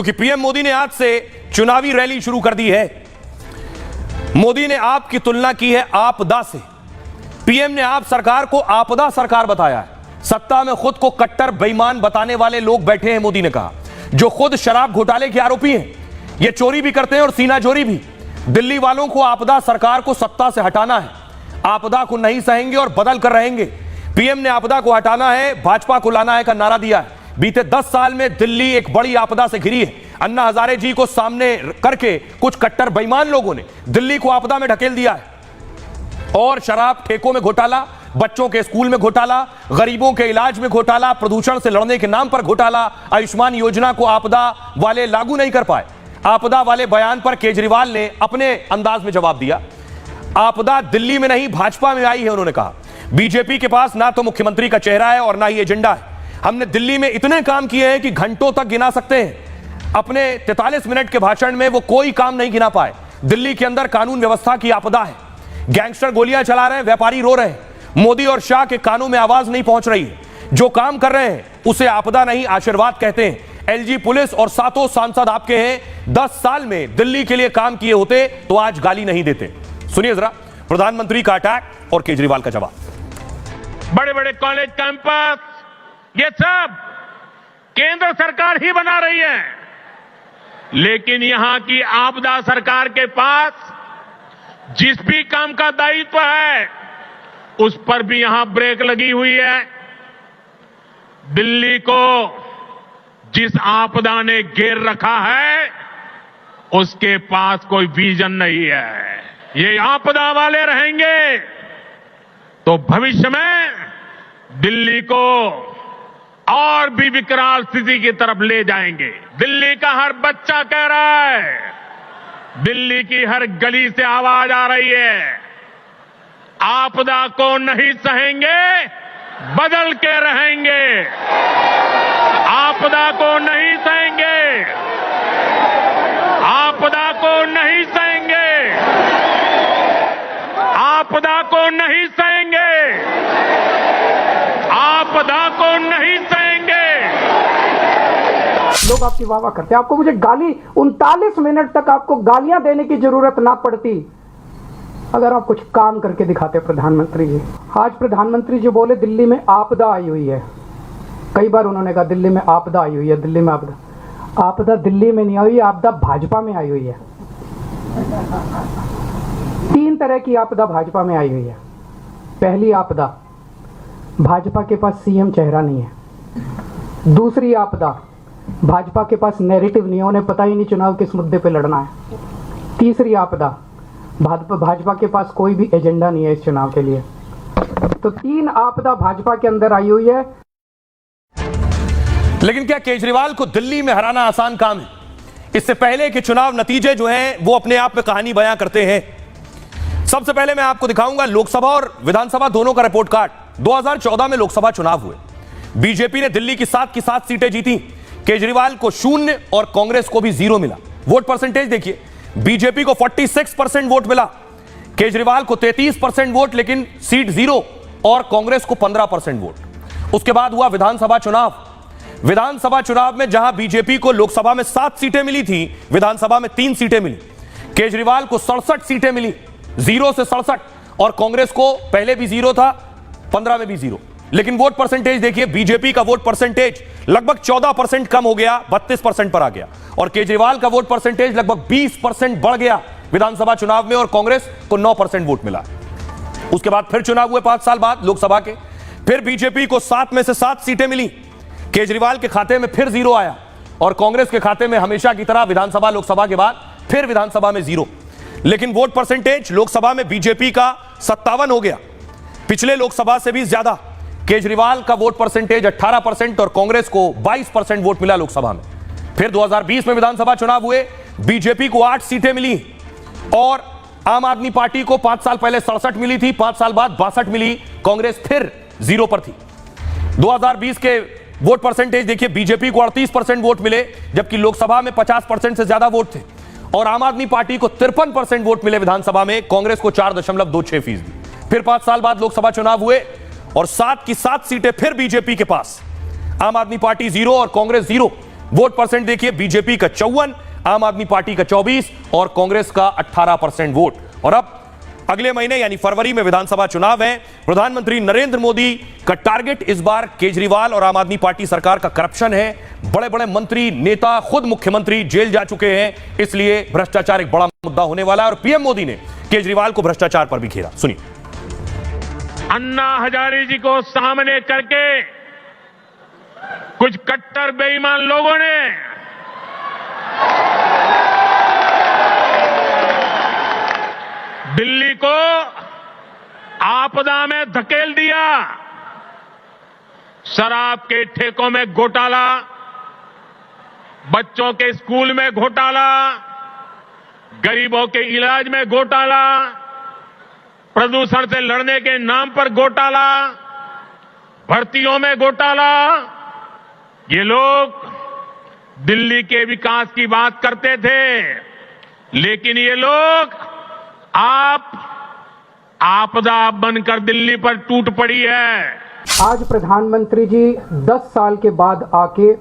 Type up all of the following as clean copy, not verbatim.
क्योंकि पीएम मोदी ने आज से चुनावी रैली शुरू कर दी है। मोदी ने आपकी तुलना की है आपदा से। पीएम ने आप सरकार को आपदा सरकार बताया है। सत्ता में खुद को कट्टर बेईमान बताने वाले लोग बैठे हैं, मोदी ने कहा, जो खुद शराब घोटाले के आरोपी हैं। ये चोरी भी करते हैं और सीना चोरी भी। दिल्ली वालों को आपदा सरकार को सत्ता से हटाना है। आपदा को नहीं सहेंगे और बदल कर रहेंगे। पीएम ने आपदा को हटाना है, भाजपा को लाना है का नारा दिया है। बीते 10 साल में दिल्ली एक बड़ी आपदा से घिरी है। अन्ना हजारे जी को सामने करके कुछ कट्टर बेईमान लोगों ने दिल्ली को आपदा में ढकेल दिया है। और शराब ठेकों में घोटाला, बच्चों के स्कूल में घोटाला, गरीबों के इलाज में घोटाला, प्रदूषण से लड़ने के नाम पर घोटाला, आयुष्मान योजना को आपदा वाले लागू नहीं कर पाए। आपदा वाले बयान पर केजरीवाल ने अपने अंदाज में जवाब दिया। आपदा दिल्ली में नहीं भाजपा में आई है, उन्होंने कहा। बीजेपी के पास ना तो मुख्यमंत्री का चेहरा है और ना ही एजेंडा है। हमने दिल्ली में इतने काम किए हैं कि घंटों तक गिना सकते हैं। अपने 43 मिनट के भाषण में वो कोई काम नहीं गिना पाए। दिल्ली के अंदर कानून व्यवस्था की आपदा है। गैंगस्टर गोलियां चला रहे हैं, व्यापारी रो रहे हैं। मोदी और शाह के कानों में आवाज नहीं पहुंच रही है। जो काम कर रहे हैं उसे आपदा नहीं आशीर्वाद कहते हैं। एलजी पुलिस और 7 सांसद आपके हैं। 10 साल में दिल्ली के लिए काम किए होते तो आज गाली नहीं देते। सुनिए जरा प्रधानमंत्री का अटैक और केजरीवाल का जवाब। बड़े बड़े कॉलेज कैंपस ये सब केंद्र सरकार ही बना रही है, लेकिन यहां की आपदा सरकार के पास जिस भी काम का दायित्व है उस पर भी यहां ब्रेक लगी हुई है। दिल्ली को जिस आपदा ने घेर रखा है उसके पास कोई विजन नहीं है। ये आपदा वाले रहेंगे तो भविष्य में दिल्ली को और भी विकराल स्थिति की तरफ ले जाएंगे। दिल्ली का हर बच्चा कह रहा है, दिल्ली की हर गली से आवाज आ रही है, आपदा को नहीं सहेंगे, बदल के रहेंगे। आपदा को नहीं सहेंगे, आपदा को नहीं सहेंगे, आपदा को नहीं सहेंगे, आपदा को नहीं सहेंगे। लोग आपकी वाह वाह करते हैं। आपको मुझे गाली 39 मिनट तक आपको गालियां देने की जरूरत ना पड़ती अगर आप कुछ काम करके दिखाते। प्रधानमंत्री जी, आज प्रधानमंत्री जी बोले दिल्ली में आपदा आई हुई है। कई बार उन्होंने कहा दिल्ली में आपदा आई हुई है, दिल्ली में आपदा। आपदा दिल्ली में नहीं आई, आपदा भाजपा में आई हुई है। 3 तरह की आपदा भाजपा में आई हुई है। पहली आपदा, भाजपा के पास सीएम चेहरा नहीं है। दूसरी आपदा, भाजपा के पास नैरेटिव नहीं है, उन्हें पता ही नहीं चुनाव किस मुद्दे पे लड़ना है। तीसरी आपदा, भाजपा के पास कोई भी एजेंडा नहीं है इस चुनाव के लिए। तो 3 आपदा भाजपा के अंदर आई हुई है। लेकिन क्या केजरीवाल को दिल्ली में हराना आसान काम है? इससे पहले के चुनाव नतीजे जो हैं वो अपने आप में कहानी बयां करते हैं। सबसे पहले मैं आपको दिखाऊंगा लोकसभा और विधानसभा दोनों का रिपोर्ट कार्ड। 2014 में लोकसभा चुनाव हुए। बीजेपी ने दिल्ली की 7 की 7 सीटें जीती। केजरीवाल को 0 और कांग्रेस को भी 0 मिला। वोट परसेंटेज देखिए, बीजेपी को 46% वोट मिला, केजरीवाल को 33% वोट, लेकिन सीट 0 और कांग्रेस को 15% वोट। उसके बाद हुआ विधानसभा चुनाव। विधानसभा चुनाव में जहां बीजेपी को लोकसभा में 7 सीटें मिली थी, विधानसभा में 3 सीटें मिली। केजरीवाल को 67 सीटें मिली, 0 से 67, और कांग्रेस को पहले भी 0 था, 15 में भी 0। लेकिन वोट परसेंटेज देखिए, बीजेपी का वोट परसेंटेज लगभग 14% कम हो गया, 32% पर आ गया, और केजरीवाल का वोट परसेंटेज लगभग 20% बढ़ गया विधानसभा चुनाव में, और कांग्रेस को 9% वोट मिला। उसके बाद फिर चुनाव हुए 5 साल बाद लोकसभा के। फिर बीजेपी को 7 में से 7 सीटें मिली। केजरीवाल के खाते में फिर 0 आया, और कांग्रेस के खाते में हमेशा की तरह विधानसभा लोकसभा के बाद फिर विधानसभा में 0। लेकिन वोट परसेंटेज लोकसभा में बीजेपी का 57 हो गया, पिछले लोकसभा से भी ज्यादा। केजरीवाल का वोट परसेंटेज 18% और कांग्रेस को 22% वोट मिला लोकसभा में। फिर 2020 में विधानसभा चुनाव हुए, बीजेपी को 8 सीटें मिली, और आम आदमी पार्टी को 5 साल पहले 67 मिली थी, 5 साल बाद 62 मिली। कांग्रेस फिर 0 पर थी। 2020 के वोट परसेंटेज देखिए, बीजेपी को 38% वोट मिले, जबकि लोकसभा में 50% से ज्यादा वोट थे, और आम आदमी पार्टी को 53% वोट मिले विधानसभा में, कांग्रेस को 4.26%। फिर 5 साल बाद लोकसभा चुनाव हुए, और 7 की 7 सीटें फिर बीजेपी के पास। आम आदमी पार्टी 0 और कांग्रेस 0। वोट परसेंट देखिए, बीजेपी का 54, आम आदमी पार्टी का 24 और कांग्रेस का 18% वोट। और अब अगले महीने यानी फरवरी में विधानसभा चुनाव है। प्रधानमंत्री नरेंद्र मोदी का टारगेट इस बार केजरीवाल और आम आदमी पार्टी सरकार का करप्शन है। बड़े बड़े मंत्री, नेता, खुद मुख्यमंत्री जेल जा चुके हैं, इसलिए भ्रष्टाचार एक बड़ा मुद्दा होने वाला है। और पीएम मोदी ने केजरीवाल को भ्रष्टाचार पर भी घेरा। सुनिए। अन्ना हजारे जी को सामने करके कुछ कट्टर बेईमान लोगों ने दिल्ली को आपदा में धकेल दिया। शराब के ठेकों में घोटाला, बच्चों के स्कूल में घोटाला, गरीबों के इलाज में घोटाला, प्रदूषण से लड़ने के नाम पर घोटाला, भर्तियों में घोटाला। ये लोग दिल्ली के विकास की बात करते थे, लेकिन ये लोग आपदा बनकर दिल्ली पर टूट पड़ी है। आज प्रधानमंत्री जी 10 साल के बाद आके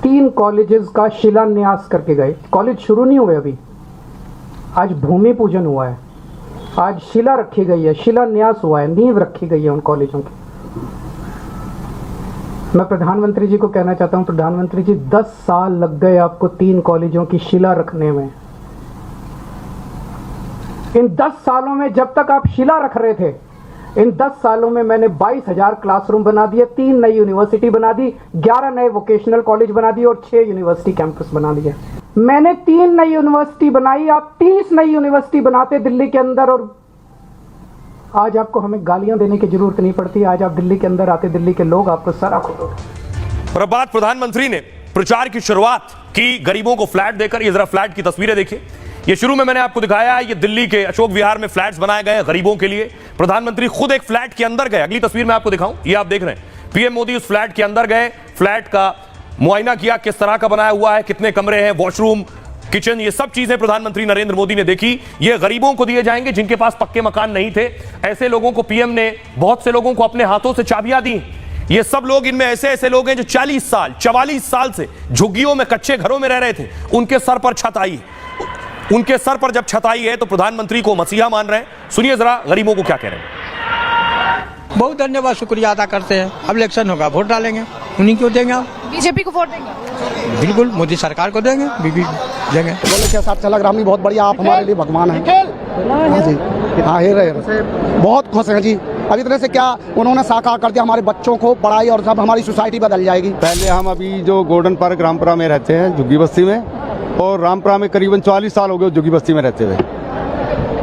3 कॉलेजेस का शिलान्यास करके गए। कॉलेज शुरू नहीं हुए अभी, आज भूमि पूजन हुआ है, आज शिला रखी गई है, शिलान्यास हुआ है, नींव रखी गई है उन कॉलेजों की। मैं प्रधानमंत्री जी को कहना चाहता हूं, प्रधानमंत्री जी 10 साल लग गए आपको 3 कॉलेजों की शिला रखने में। इन 10 सालों में जब तक आप शिला रख रहे थे, इन 10 सालों में मैंने 22,000 क्लासरूम बना दिए, 3 नई यूनिवर्सिटी बना दी, 11 नए वोकेशनल कॉलेज बना दिए और 6 यूनिवर्सिटी कैंपस बना दिए। मैंने 3 नई यूनिवर्सिटी बनाई, आप 30 नई यूनिवर्सिटी बनाते दिल्ली के अंदर, और आज आपको हमें गालियां देने की जरूरत नहीं पड़ती। आज आप दिल्ली के अंदर आते, दिल्ली के लोग आपको सराख होते। और अब बात प्रधानमंत्री ने प्रचार की शुरुआत की गरीबों को फ्लैट देकर। ये जरा फ्लैट की तस्वीरें देखिए। ये शुरू में मैंने आपको दिखाया है, ये दिल्ली के अशोक विहार में फ्लैट्स बनाए गए हैं गरीबों के लिए। प्रधानमंत्री खुद एक फ्लैट के अंदर गए। अगली तस्वीर मैं आपको दिखाऊं, ये आप देख रहे हैं, पीएम मोदी उस फ्लैट के अंदर गए, फ्लैट का मुआयना किया, किस तरह का बनाया हुआ है, कितने कमरे हैं, वॉशरूम, किचन, ये सब चीजें प्रधानमंत्री नरेंद्र मोदी ने देखी। ये गरीबों को दिए जाएंगे जिनके पास पक्के मकान नहीं थे। ऐसे लोगों को पीएम ने बहुत से लोगों को अपने हाथों से चाबियां दी। ये सब लोग, इनमें ऐसे लोग हैं जो 40 साल 44 साल से झुग्गियों में, कच्चे घरों में रह रहे थे। उनके सर पर छत आई है। उनके सर पर जब छत आई है तो प्रधानमंत्री को मसीहा मान रहे हैं। सुनिए जरा गरीबों को क्या कह रहे हैं। बहुत धन्यवाद, शुक्रिया अदा करते हैं। अब इलेक्शन होगा, वोट डालेंगे। उन्हीं को देंगे आप? बीजेपी को वोट देंगे? बिल्कुल, मोदी सरकार को देंगे, बीबी देंगे। बोले के साथ चला रामनी बहुत बढ़िया, आप हमारे लिए भगवान हैं। हाँ जी, हाँ हे रहे, बहुत खुश हैं जी। अभी तरह से क्या उन्होंने साकार कर दिया हमारे बच्चों को, पढ़ाई और सब, हमारी सोसाइटी बदल जाएगी। पहले हम अभी जो गोल्डन पार्क रामपुरा में रहते हैं, झुग्गी बस्ती में, और रामपुरा में करीबन 40 साल हो गए झुग्गी बस्ती में रहते हुए।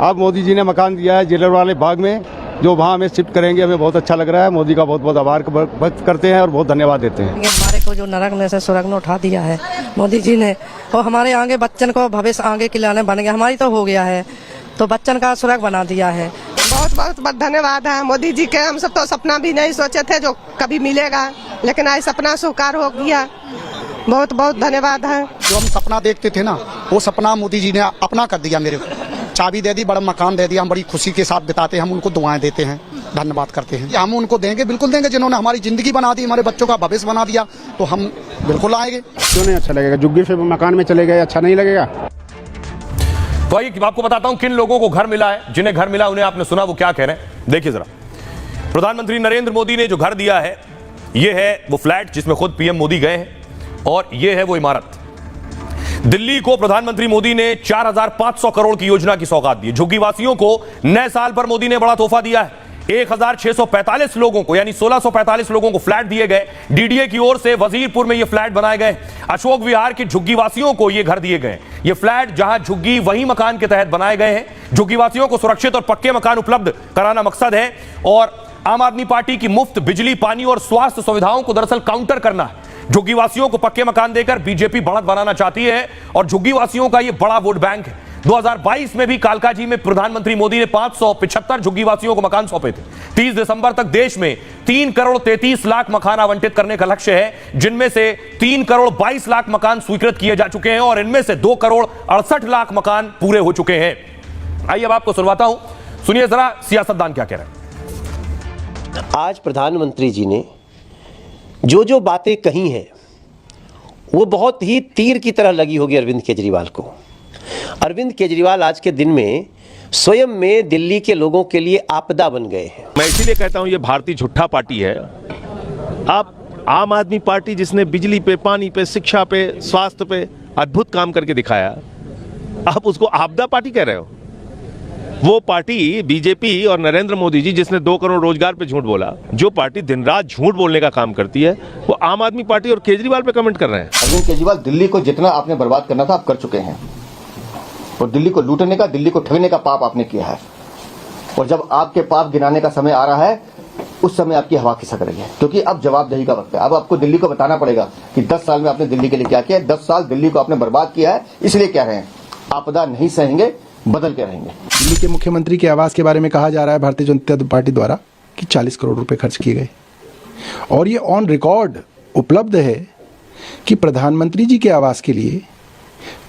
अब मोदी जी ने मकान दिया है जेलर वाले बाग में, जो वहाँ हमें शिफ्ट करेंगे। हमें बहुत अच्छा लग रहा है। मोदी का बहुत बहुत आभार व्यक्त करते हैं और बहुत धन्यवाद देते हैं। हमारे को जो नरक में से स्वर्ग में उठा दिया है मोदी जी ने, और हमारे आगे बच्चन को भविष्य आगे खिलाने बन गया। हमारी तो हो गया है, तो बच्चन का स्वर्ग बना दिया है। बहुत बहुत धन्यवाद है मोदी जी के। हम सब तो सपना भी नहीं सोचे थे जो कभी मिलेगा, लेकिन आज सपना साकार हो गया। बहुत बहुत धन्यवाद है। जो हम सपना देखते थे ना, वो सपना मोदी जी ने अपना कर दिया। मेरे को चाबी दे दी, बड़ा मकान दे दिया। हम बड़ी खुशी के साथ बिताते हैं, हम उनको दुआएं देते हैं, धन्यवाद करते हैं। हम उनको देंगे, बिल्कुल देंगे। जिन्होंने हमारी जिंदगी बना दी, हमारे बच्चों का भविष्य बना दिया, तो हम बिल्कुल आएंगे। क्यों नहीं अच्छा लगेगा? झुग्गी से मकान में चले गए, अच्छा नहीं लगेगा? तो आइए आपको बताता हूं किन लोगों को घर मिला है। जिन्हें घर मिला उन्हें आपने सुना, वो क्या कह रहे हैं, देखिए जरा। प्रधानमंत्री नरेंद्र मोदी ने जो घर दिया है, ये है वो फ्लैट जिसमें खुद पीएम मोदी गए हैं, और ये है वो इमारत। दिल्ली को प्रधानमंत्री मोदी ने 4,500 करोड़ की योजना की सौगात दी। झुग्गी वासियों को नए साल पर मोदी ने बड़ा तोहफा दिया है। 1,645 लोगों को, यानी 1,645 लोगों को फ्लैट दिए गए। डीडीए की ओर से वजीरपुर में ये फ्लैट बनाए गए। अशोक विहार के झुग्गी वासियों को ये घर दिए गए। ये फ्लैट जहां झुग्गी वही मकान के तहत बनाए गए हैं। झुग्गी वासियों को सुरक्षित और पक्के मकान उपलब्ध कराना मकसद है, और आम आदमी पार्टी की मुफ्त बिजली, पानी और स्वास्थ्य सुविधाओं को दरअसल काउंटर करना है। झुग्गी वासियों को पक्के मकान देकर बीजेपी बढ़त बनाना चाहती है, और झुग्गी वासियों का यह बड़ा वोट बैंक है। 2022 में भी कालकाजी में प्रधानमंत्री मोदी ने 575 झुग्गी वासियों को मकान सौंपे थे। 30 दिसंबर तक देश में 3 करोड़ 33 लाख मकान आवंटित करने का लक्ष्य है, जिनमें से 3 करोड़ 22 लाख मकान स्वीकृत किए जा चुके हैं, और इनमें से 2 करोड़ 68 लाख मकान पूरे हो चुके हैं। आइए अब आपको सुनवाता हूं, सुनिए जरा सियासतदान क्या कह रहे हैं। आज प्रधानमंत्री जी ने जो जो बातें कही हैं वो बहुत ही तीर की तरह लगी होगी अरविंद केजरीवाल को। अरविंद केजरीवाल आज के दिन में स्वयं में दिल्ली के लोगों के लिए आपदा बन गए हैं। मैं इसीलिए कहता हूं ये भारतीय झुट्ठा पार्टी है। आप आम आदमी पार्टी जिसने बिजली पे, पानी पे, शिक्षा पे, स्वास्थ्य पे अद्भुत काम करके दिखाया, आप उसको आपदा पार्टी कह रहे हो। वो पार्टी बीजेपी और नरेंद्र मोदी जी जिसने 2 करोड़ रोजगार पे झूठ बोला, जो पार्टी दिन रात झूठ बोलने का काम करती है, वो आम आदमी पार्टी और केजरीवाल पे कमेंट कर रहे हैं। अरविंद केजरीवाल, दिल्ली को जितना आपने बर्बाद करना था आप कर चुके हैं, और दिल्ली को लूटने का, दिल्ली को ठगने का पाप आपने किया है। और जब आपके पाप गिनाने का समय आ रहा है, उस समय आपकी हवा खिसक रही है, क्योंकि अब जवाबदेही का वक्त है। अब आपको दिल्ली को बताना पड़ेगा कि 10 साल में आपने दिल्ली के लिए क्या किया। 10 साल दिल्ली को आपने बर्बाद किया है, इसलिए कह रहे हैं आपदा नहीं सहेंगे, बदल के रहेंगे। दिल्ली के मुख्यमंत्री के आवास के बारे में कहा जा रहा है भारतीय जनता पार्टी द्वारा कि 40 करोड़ रुपए खर्च किए गए, और ये ऑन रिकॉर्ड उपलब्ध है कि प्रधानमंत्री जी के आवास के लिए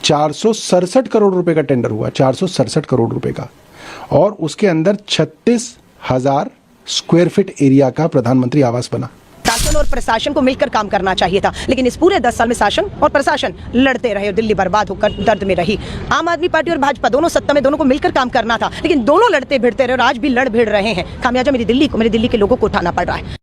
467 करोड़ रुपए का टेंडर हुआ, 467 करोड़ रुपए का, और उसके अंदर 36,000 स्क्वायर फीट एरिया का प्रधानमंत्री आवास बना। शासन और प्रशासन को मिलकर काम करना चाहिए था, लेकिन इस पूरे 10 साल में शासन और प्रशासन लड़ते रहे और दिल्ली बर्बाद होकर दर्द में रही। आम आदमी पार्टी और भाजपा दोनों सत्ता में, दोनों को मिलकर काम करना था, लेकिन दोनों लड़ते भिड़ते रहे और आज भी लड़ भिड़ रहे हैं। खामियाजा मेरी दिल्ली के लोगों को उठाना पड़ रहा है।